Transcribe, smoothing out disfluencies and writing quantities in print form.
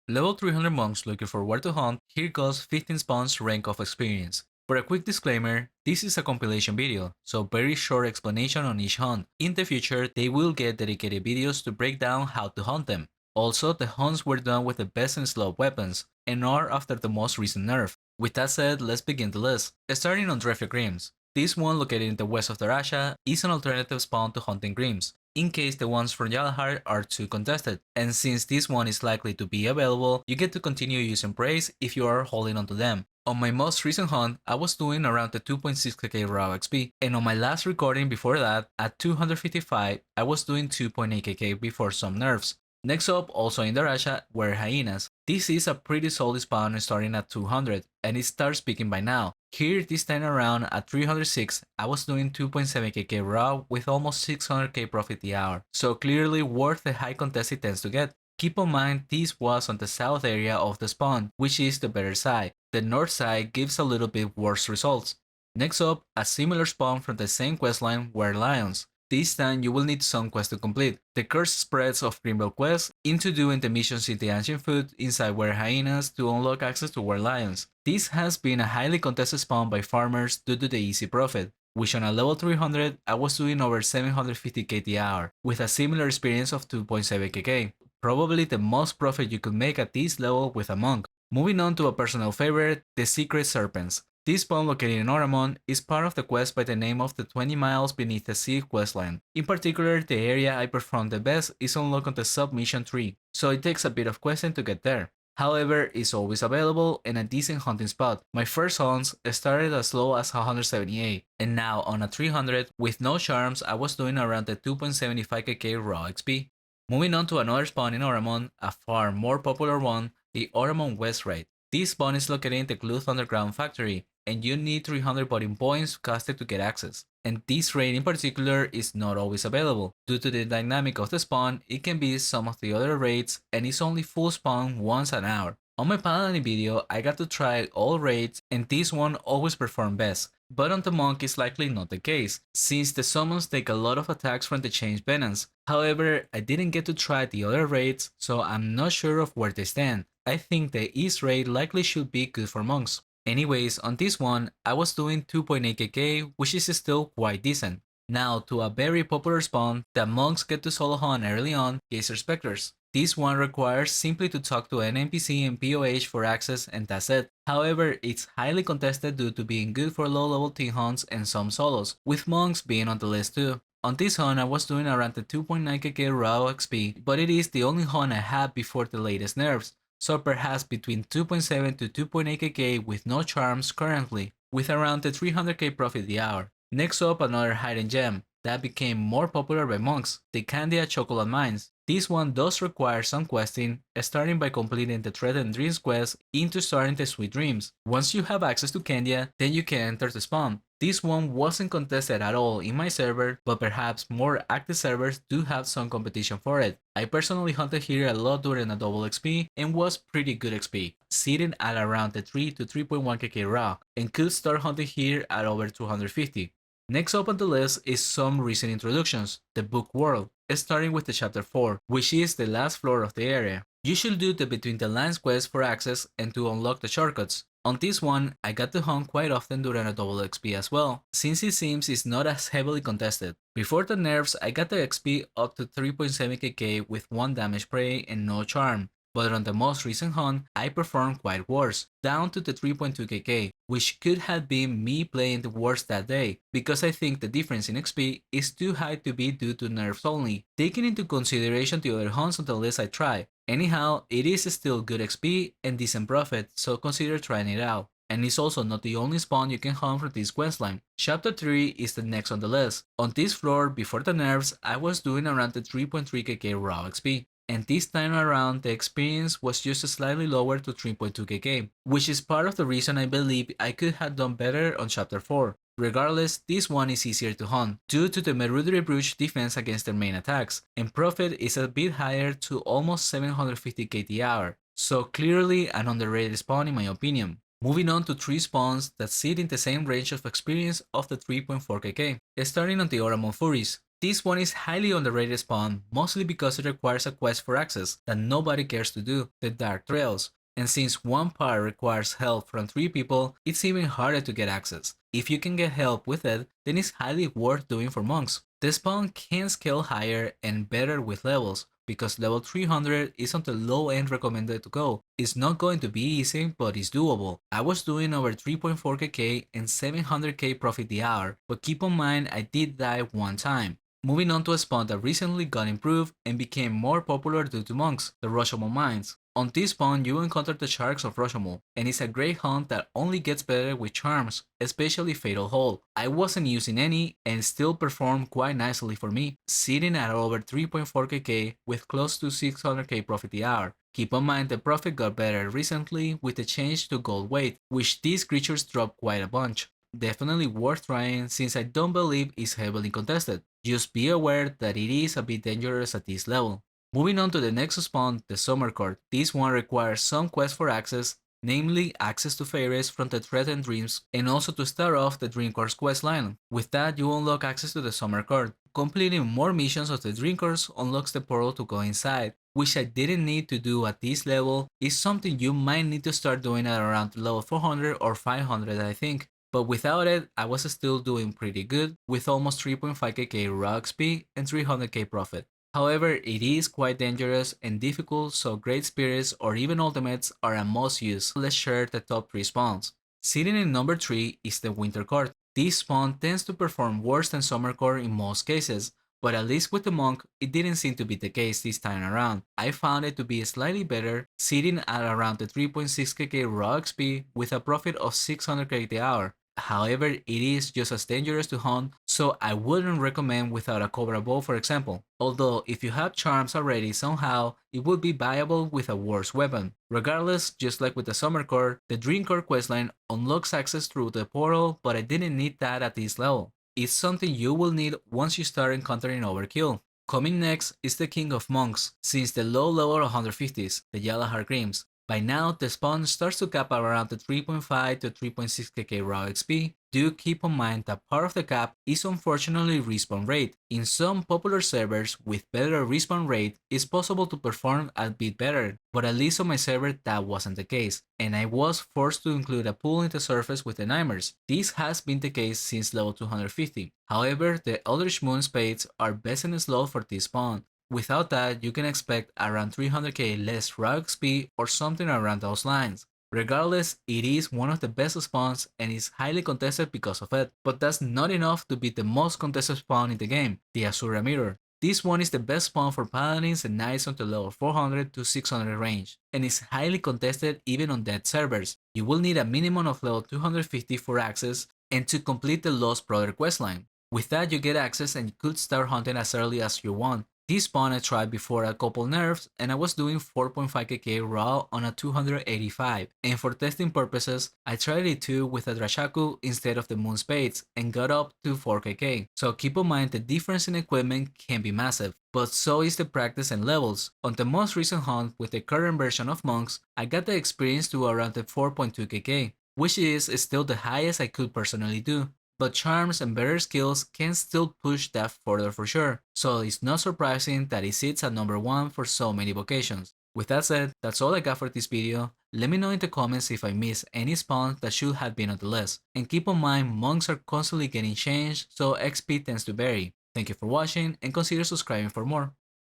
Level 300 monks looking for where to hunt, here goes 15 spawns rank of experience. For a quick disclaimer, this is a compilation video, so very short explanation on each hunt. In the future, they will get dedicated videos to break down how to hunt them. Also, the hunts were done with the best and slow weapons, and are after the most recent nerf. With that said, let's begin the list. Starting on Drefia Grims. This one, located in the west of Darasha, is an alternative spawn to hunting Grims, in case the ones from Yalahar are too contested, and since this one is likely to be available, you get to continue using praise if you are holding onto them. On my most recent hunt, I was doing around the 2.6kk raw XP, and on my last recording before that, at 255, I was doing 2.8kk before some nerfs. Next up, also in Darasha, were hyenas. This is a pretty solid spawn starting at 200, and it starts peaking by now. Here this time around at 306, I was doing 2.7kk raw with almost 600k profit the hour, so clearly worth the high contest it tends to get. Keep in mind this was on the south area of the spawn, which is the better side. The north side gives a little bit worse results. Next up, a similar spawn from the same questline were lions. This time you will need some quests to complete. The cursed spreads of Greenbelt quest into doing the missions in the ancient food inside were hyenas to unlock access to were lions. This has been a highly contested spawn by farmers due to the easy profit, which on a level 300 I was doing over 750k the hour, with a similar experience of 2.7kk. Probably the most profit you could make at this level with a monk. Moving on to a personal favorite, the Secret Serpents. This spawn located in Oramon is part of the quest by the name of the 20 miles beneath the sea questline. In particular, the area I performed the best is unlocked on the submission tree, so it takes a bit of questing to get there. However, it's always available and a decent hunting spot. My first hunts started as low as 178, and now on a 300 with no charms I was doing around the 2.75kk raw XP. Moving on to another spawn in Oramon, a far more popular one, the Oramon West Raid. This spawn is located in the Gluth Underground Factory, and you need 300 botting points casted to get access. And this raid in particular is not always available. Due to the dynamic of the spawn, it can be some of the other raids, and it's only full spawn once an hour. On my Paladin video, I got to try all raids, and this one always performed best. But on the monk is likely not the case, since the summons take a lot of attacks from the changed penance. However, I didn't get to try the other raids, so I'm not sure of where they stand. I think the East raid likely should be good for monks. Anyways, on this one, I was doing 2.8kk, which is still quite decent. Now to a very popular spawn that monks get to solo hunt early on, Geyser Specters. This one requires simply to talk to an NPC and POH for access and that's it. However, it's highly contested due to being good for low level team hunts and some solos, with monks being on the list too. On this hunt I was doing around the 2.9kk raw XP, but it is the only hunt I had before the latest nerfs, so perhaps between 2.7 to 2.8kk with no charms currently, with around the 300k profit the hour. Next up, another hidden gem that became more popular by monks, the Candia Chocolate Mines. This one does require some questing, starting by completing the Thread and Dreams quest into starting the Sweet Dreams. Once you have access to Candia, then you can enter the spawn. This one wasn't contested at all in my server, but perhaps more active servers do have some competition for it. I personally hunted here a lot during a double XP and was pretty good XP, sitting at around the 3 to 3.1kk raw, and could start hunting here at over 250. Next up on the list is some recent introductions, the Book World, starting with the Chapter 4, which is the last floor of the area. You should do the Between the Lines quest for access and to unlock the shortcuts. On this one, I got to hunt quite often during a double XP as well, since it seems it's not as heavily contested. Before the nerfs, I got the XP up to 3.7kk with 1 damage prey and no charm, but on the most recent hunt, I performed quite worse, down to the 3.2kk, which could have been me playing the worst that day, because I think the difference in XP is too high to be due to nerfs only, taking into consideration the other hunts on the list I tried. Anyhow, it is still good XP and decent profit, so consider trying it out. And it's also not the only spawn you can hunt from this questline. Chapter 3 is the next on the list. On this floor, before the nerfs, I was doing around the 3.3kk raw XP. And this time around the experience was just slightly lower to 3.2kk, which is part of the reason I believe I could have done better on Chapter 4. Regardless, this one is easier to hunt, due to the Merudere Brooch defense against their main attacks, and profit is a bit higher to almost 750k the hour, so clearly an underrated spawn in my opinion. Moving on to 3 spawns that sit in the same range of experience of the 3.4kk, starting on the Oramon Furies. This one is highly underrated spawn, mostly because it requires a quest for access that nobody cares to do, the Dark Trails. And since one part requires help from 3 people, it's even harder to get access. If you can get help with it, then it's highly worth doing for monks. The spawn can scale higher and better with levels, because level 300 is on the low end recommended to go. It's not going to be easy, but it's doable. I was doing over 3.4kk and 700k profit the hour, but keep in mind I did die one time. Moving on to a spawn that recently got improved and became more popular due to monks, the Rashomon mines. On this spawn you encounter the sharks of Rashomon, and it's a great hunt that only gets better with charms, especially Fatal Hole. I wasn't using any and still performed quite nicely for me, sitting at over 3.4kk with close to 600k profit the hour. Keep in mind the profit got better recently with the change to gold weight, which these creatures drop quite a bunch. Definitely worth trying since I don't believe it's heavily contested. Just be aware that it is a bit dangerous at this level. Moving on to the next spawn, the Summer Court. This one requires some quest for access, namely access to fairies from the Threatened Dreams, and also to start off the Dream Course quest line. With that, you unlock access to the Summer Court. Completing more missions of the Dream Course unlocks the portal to go inside, which I didn't need to do at this level. Is something you might need to start doing at around level 400 or 500 I think. But without it, I was still doing pretty good with almost 3.5kk raw XP and 300k profit. However, it is quite dangerous and difficult, so Great Spirits or even Ultimates are a must use. Let's share the top 3 spawns. Sitting in number 3 is the Winter Court. This spawn tends to perform worse than Summer Court in most cases, but at least with the Monk, it didn't seem to be the case this time around. I found it to be slightly better, sitting at around the 3.6kk raw XP with a profit of 600k the hour. However, it is just as dangerous to hunt, so I wouldn't recommend without a Cobra Bow for example. Although if you have charms already somehow, it would be viable with a worse weapon. Regardless, just like with the Summer Court, the Dream Court questline unlocks access through the portal, but I didn't need that at this level. It's something you will need once you start encountering Overkill. Coming next is the King of Monks, since the low level 150s, the Yalahar Grims. By now, the spawn starts to cap around the 3.5 to 3.6kk raw XP. Do keep in mind that part of the cap is unfortunately respawn rate. In some popular servers with better respawn rate, it's possible to perform a bit better, but at least on my server that wasn't the case, and I was forced to include a pool in the surface with the Nightmares. This has been the case since level 250. However, the Eldritch Moon Spades are best in slot for this spawn. Without that, you can expect around 300k less raw XP or something around those lines. Regardless, it is one of the best spawns and is highly contested because of it, but that's not enough to beat the most contested spawn in the game, the Asura Mirror. This one is the best spawn for paladins and knights on the level 400 to 600 range, and is highly contested even on dead servers. You will need a minimum of level 250 for access and to complete the Lost Brother questline. With that, you get access and you could start hunting as early as you want. This spawn I tried before a couple nerfs and I was doing 4.5kk raw on a 285, and for testing purposes I tried it too with a Drashaku instead of the Moon Spades and got up to 4kk. So keep in mind the difference in equipment can be massive, but so is the practice and levels. On the most recent hunt with the current version of Monks, I got the experience to around the 4.2kk, which is still the highest I could personally do. But charms and better skills can still push that further for sure, so it's not surprising that it sits at number 1 for so many vocations. With that said, that's all I got for this video. Let me know in the comments if I missed any spawns that should have been on the list, and keep in mind monks are constantly getting changed, so XP tends to vary. Thank you for watching and consider subscribing for more.